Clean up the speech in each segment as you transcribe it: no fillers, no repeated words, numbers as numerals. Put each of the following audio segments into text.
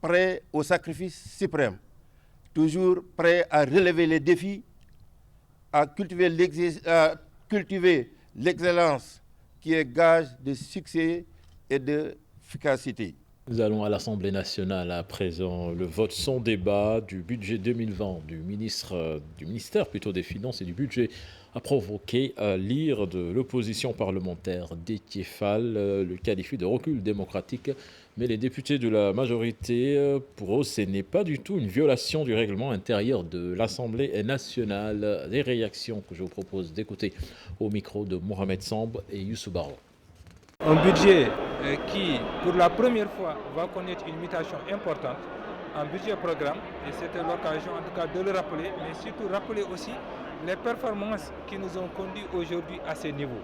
prêt au sacrifice suprême, toujours prêt à relever les défis, à cultiver l'excellence qui est gage de succès et d'efficacité. Nous allons à l'Assemblée nationale à présent. Le vote sans débat du budget 2020 du ministère des Finances et du Budget a provoqué l'ire de l'opposition parlementaire. Déthié Fall le qualifie de recul démocratique, mais les députés de la majorité, pour eux, ce n'est pas du tout une violation du règlement intérieur de l'Assemblée nationale. Les réactions que je vous propose d'écouter au micro de Mohamed Samb et Youssou Baro. Un budget qui, pour la première fois, va connaître une mutation importante en budget programme, et c'était l'occasion en tout cas de le rappeler, mais surtout rappeler aussi les performances qui nous ont conduits aujourd'hui à ces niveaux.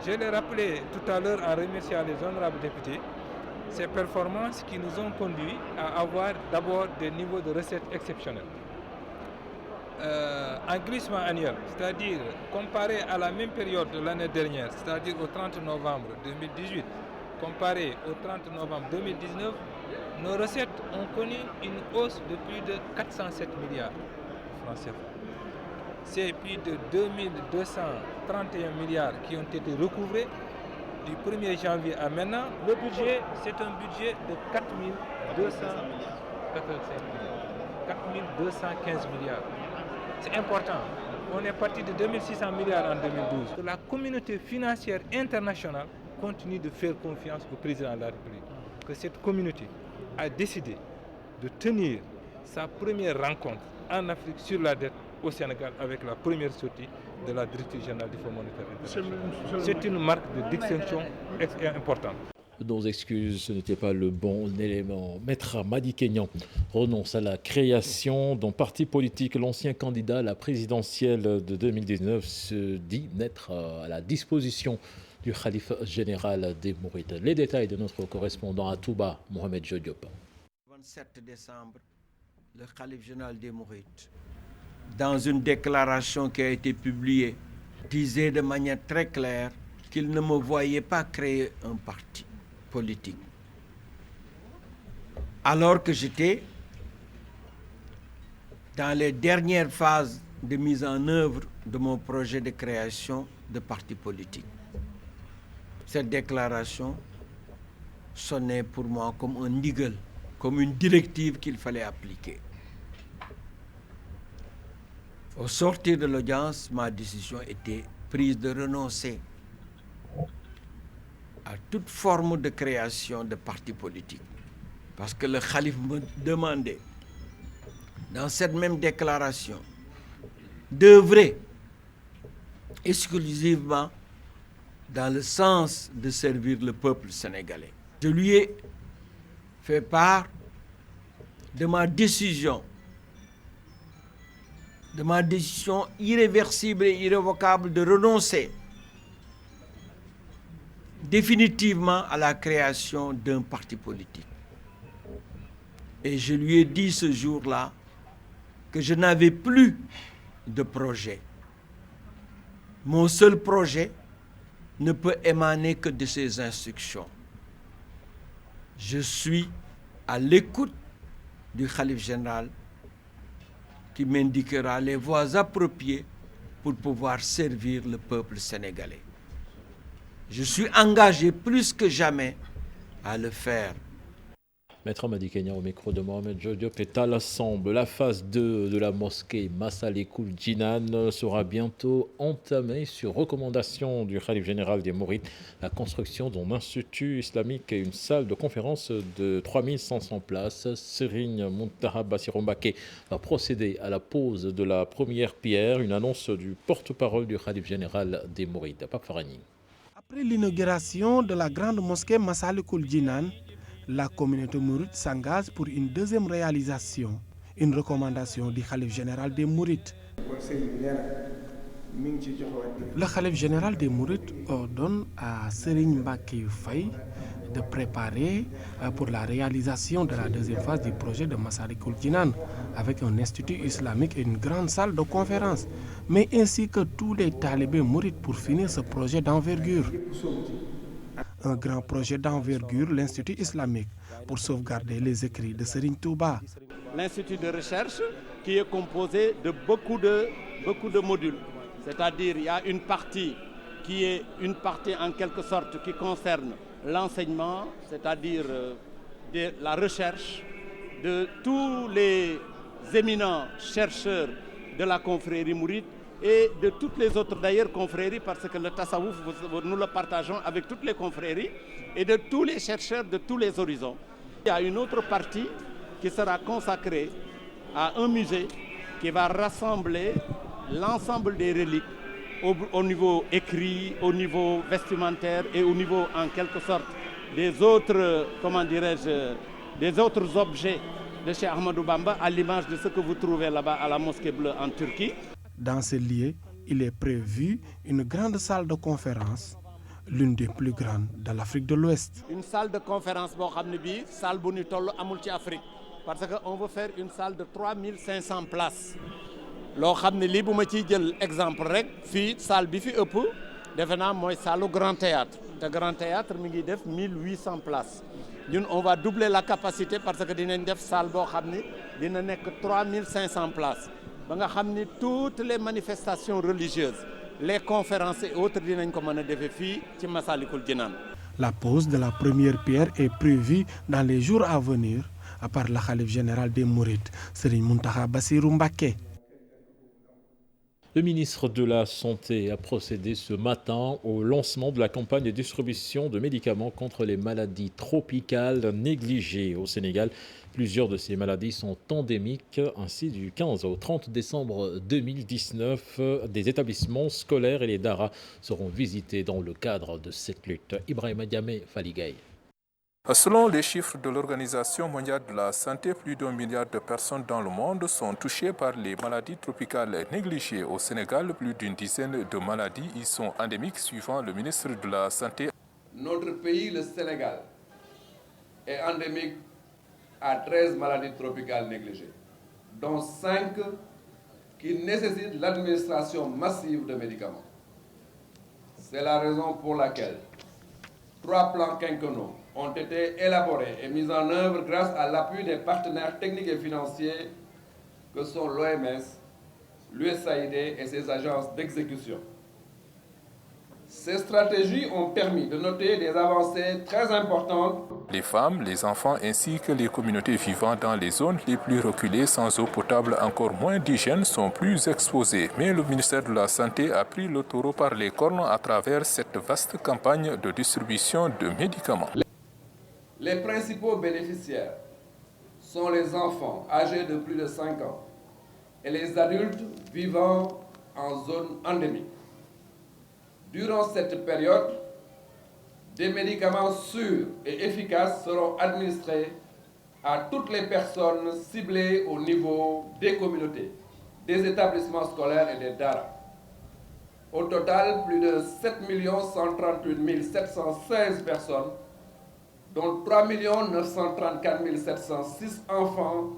Je l'ai rappelé tout à l'heure en remerciant les honorables députés, ces performances qui nous ont conduits à avoir d'abord des niveaux de recettes exceptionnels. En glissement annuel, c'est-à-dire comparé à la même période de l'année dernière, c'est-à-dire au 30 novembre 2018, comparé au 30 novembre 2019, nos recettes ont connu une hausse de plus de 407 milliards de francs CFA. C'est plus de 2231 milliards qui ont été recouvrés du 1er janvier à maintenant. Le budget, c'est un budget de 4215 milliards. C'est important. On est parti de 2600 milliards en 2012. La communauté financière internationale continue de faire confiance au président de la République. Que cette communauté a décidé de tenir sa première rencontre en Afrique sur la dette au Sénégal avec la première sortie de la directive générale du Fonds monétaire international. C'est une marque de distinction importante. Nos excuses, ce n'était pas le bon élément. Maître Madi Kenya renonce à la création d'un parti politique. L'ancien candidat à la présidentielle de 2019 se dit n'être à la disposition du Khalife général des Mourides. Les détails de notre correspondant à Touba, Mohamed Jodiop. Le 27 décembre, le Khalife général des Mourides, dans une déclaration qui a été publiée, disait de manière très claire qu'il ne me voyait pas créer un parti politique. Alors que j'étais dans les dernières phases de mise en œuvre de mon projet de création de parti politique. Cette déclaration sonnait pour moi comme un ndigal, comme une directive qu'il fallait appliquer. Au sortir de l'audience, ma décision était prise de renoncer à toute forme de création de parti politique. Parce que le Khalife me demandait, dans cette même déclaration, d'œuvrer exclusivement dans le sens de servir le peuple sénégalais. Je lui ai fait part de ma décision irréversible et irrévocable de renoncer définitivement à la création d'un parti politique. Et je lui ai dit ce jour-là que je n'avais plus de projet. Mon seul projet ne peut émaner que de ses instructions. Je suis à l'écoute du Khalife général qui m'indiquera les voies appropriées pour pouvoir servir le peuple sénégalais. Je suis engagé plus que jamais à le faire. Maître Madi Kenya au micro de Mohamed Jodiop est à l'Assemblée. La phase 2 de la mosquée Massalikul Jinan sera bientôt entamée sur recommandation du Khalife général des Mourides. La construction d'un institut islamique et une salle de conférence de 3500 places. Serigne Muntaha Bassirou Mbacké va procéder à la pose de la première pierre. Une annonce du porte-parole du Khalife général des Mourides, Pape Farani. Après l'inauguration de la grande mosquée Massalikul Jinan, la communauté mouride s'engage pour une deuxième réalisation, une recommandation du Khalife général des Mourides. Le Khalife général des Mourides ordonne à Serigne Mbacké Faye de préparer pour la réalisation de la deuxième phase du projet de Massalikul Jinan avec un institut islamique et une grande salle de conférence, mais ainsi que tous les talibés mourides pour finir ce projet d'envergure. Un grand projet d'envergure, l'Institut islamique, pour sauvegarder les écrits de Serigne Touba. L'institut de recherche qui est composé de beaucoup de modules. C'est-à-dire il y a une partie qui est une partie en quelque sorte qui concerne l'enseignement, c'est-à-dire de la recherche de tous les éminents chercheurs de la confrérie mouride et de toutes les autres d'ailleurs confréries, parce que le tasawwuf, nous le partageons avec toutes les confréries et de tous les chercheurs de tous les horizons. Il y a une autre partie qui sera consacrée à un musée qui va rassembler l'ensemble des reliques au niveau écrit, au niveau vestimentaire et au niveau en quelque sorte des autres, des autres objets de Cheikh Ahmadou Bamba, à l'image de ce que vous trouvez là-bas à la Mosquée Bleue en Turquie. Dans ce lieu, il est prévu une grande salle de conférence, l'une des plus grandes de l'Afrique de l'Ouest. Une salle de conférence, salle bu toll amul ci Afrique, parce qu'on veut faire une salle de 3500 places. Loo xam ne lii bu ma ciy jël exemple rek fii salle bi fi ëpp defe naa mooy salle Grand Théâtre te Grand Théâtre mi ngi def 1800 places ñun on va doubler la capacité parce que dinañ def salle boo xam ne dina nekk 3500 places ba nga xam ni toutes les manifestations religieuses les conférences et autres dinañ ko mën a defee fii ci Massalikul Jinaan. La pose de la première pierre est prévue dans les jours à venir par le khalife général des Mourides, Serigne Mountakha Bassirou Mbacké. Le ministre de la Santé a procédé ce matin au lancement de la campagne de distribution de médicaments contre les maladies tropicales négligées au Sénégal. Plusieurs de ces maladies sont endémiques. Ainsi, du 15 au 30 décembre 2019, des établissements scolaires et les daras seront visités dans le cadre de cette lutte. Ibrahima Diamé, Faligay. Selon les chiffres de l'Organisation mondiale de la santé, plus d'1 milliard de personnes dans le monde sont touchées par les maladies tropicales négligées. Au Sénégal, plus d'une dizaine de maladies y sont endémiques, suivant le ministre de la Santé. Notre pays, le Sénégal, est endémique à 13 maladies tropicales négligées, dont 5 qui nécessitent l'administration massive de médicaments. C'est la raison pour laquelle 3 plans quinquennaux ont été élaborés et mis en œuvre grâce à l'appui des partenaires techniques et financiers que sont l'OMS, l'USAID et ses agences d'exécution. Ces stratégies ont permis de noter des avancées très importantes. Les femmes, les enfants ainsi que les communautés vivant dans les zones les plus reculées sans eau potable, encore moins d'hygiène, sont plus exposés. Mais le ministère de la Santé a pris le taureau par les cornes à travers cette vaste campagne de distribution de médicaments. Les principaux bénéficiaires sont les enfants âgés de plus de 5 ans et les adultes vivant en zone endémique. Durant cette période, des médicaments sûrs et efficaces seront administrés à toutes les personnes ciblées au niveau des communautés, des établissements scolaires et des daras. Au total, plus de 7 138 716 personnes, dont 3 934 706 enfants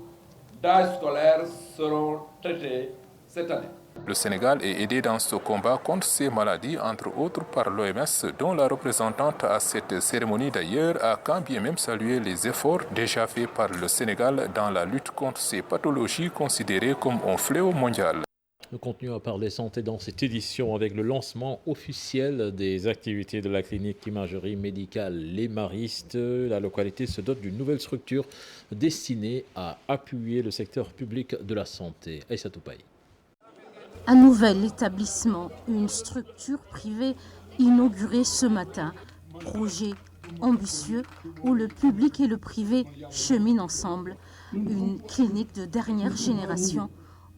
d'âge scolaire seront traités cette année. Le Sénégal est aidé dans ce combat contre ces maladies, entre autres par l'OMS, dont la représentante à cette cérémonie d'ailleurs a quand bien même salué les efforts déjà faits par le Sénégal dans la lutte contre ces pathologies considérées comme un fléau mondial. Nous continuons à parler santé dans cette édition avec le lancement officiel des activités de la clinique imagerie médicale Les Maristes. La localité se dote d'une nouvelle structure destinée à appuyer le secteur public de la santé. Aïssa Toupaï. Un nouvel établissement, une structure privée inaugurée ce matin. Projet ambitieux où le public et le privé cheminent ensemble. Une clinique de dernière génération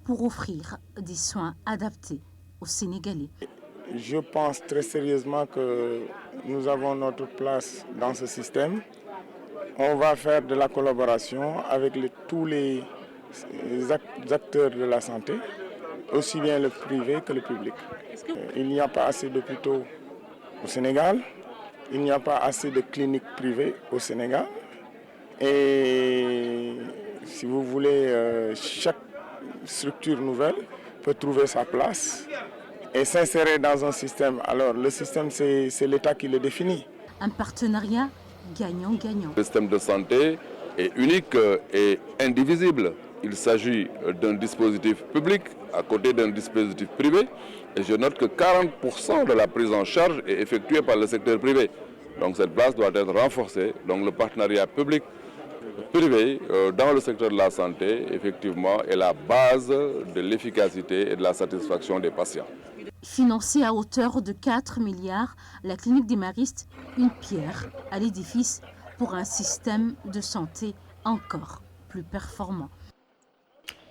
pour offrir des soins adaptés aux Sénégalais. Je pense très sérieusement que nous avons notre place dans ce système. On va faire de la collaboration avec tous les acteurs de la santé, aussi bien le privé que le public. Il n'y a pas assez d'hôpitaux au Sénégal, il n'y a pas assez de cliniques privées au Sénégal. Et si vous voulez, chaque structure nouvelle peut trouver sa place et s'insérer dans un système. Alors le système, c'est l'État qui le définit. Un partenariat gagnant-gagnant. Le système de santé est unique et indivisible. Il s'agit d'un dispositif public à côté d'un dispositif privé. Et je note que 40% de la prise en charge est effectuée par le secteur privé. Donc cette place doit être renforcée. Donc le partenariat public-privé dans le secteur de la santé, effectivement, est la base de l'efficacité et de la satisfaction des patients. Financée à hauteur de 4 milliards, la clinique des Maristes, une pierre à l'édifice pour un système de santé encore plus performant.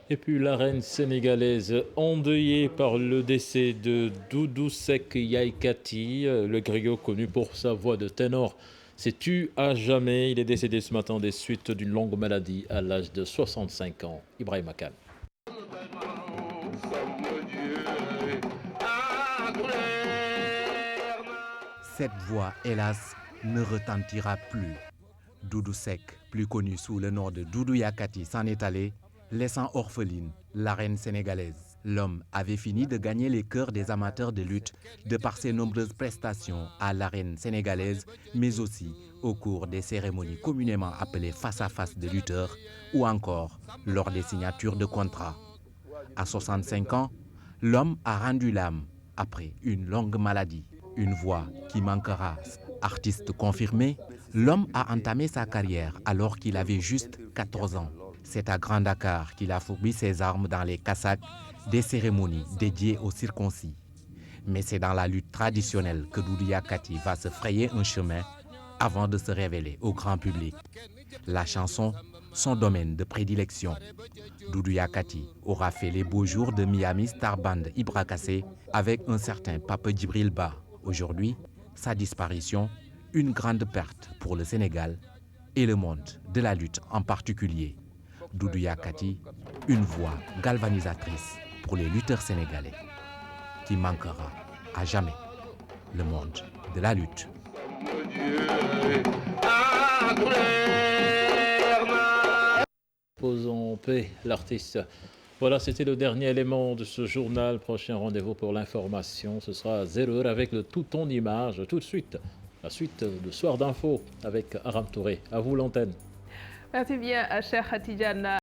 Et puis la reine sénégalaise endeuillée par le décès de Doudou Seck Yaye-Katy, le griot connu pour sa voix de ténor, s'est tu à jamais. Il est décédé ce matin des suites d'une longue maladie à l'âge de 65 ans. Ibrahima Kane. Cette voix, hélas, ne retentira plus. Doudou Seck, plus connu sous le nom de Doudou Yaye-Katy, s'en est allé, laissant orpheline la reine sénégalaise. L'homme avait fini de gagner les cœurs des amateurs de lutte de par ses nombreuses prestations à l'arène sénégalaise, mais aussi au cours des cérémonies communément appelées face-à-face de lutteurs ou encore lors des signatures de contrats. À 65 ans, l'homme a rendu l'âme après une longue maladie. Une voix qui manquera. Artiste confirmé, l'homme a entamé sa carrière alors qu'il avait juste 14 ans. C'est à Grand Dakar qu'il a fourbi ses armes dans les kassaks des cérémonies dédiées aux circoncis. Mais c'est dans la lutte traditionnelle que Doudou Yaye-Katy va se frayer un chemin avant de se révéler au grand public. La chanson, son domaine de prédilection. Doudou Yaye-Katy aura fait les beaux jours de Miami Star Band Ibra Kassé avec un certain Papa Djibril Ba. Aujourd'hui, sa disparition, une grande perte pour le Sénégal et le monde de la lutte en particulier. Doudou Yaye-Katy, une voix galvanisatrice pour les lutteurs sénégalais qui manquera à jamais le monde de la lutte. Posons en paix l'artiste. Voilà, c'était le dernier élément de ce journal. Prochain rendez-vous pour l'information, ce sera à 0h avec le tout en image. Tout de suite, la suite de Soir d'info avec Aram Touré. À vous l'antenne. Merci bien, cher Tidjane.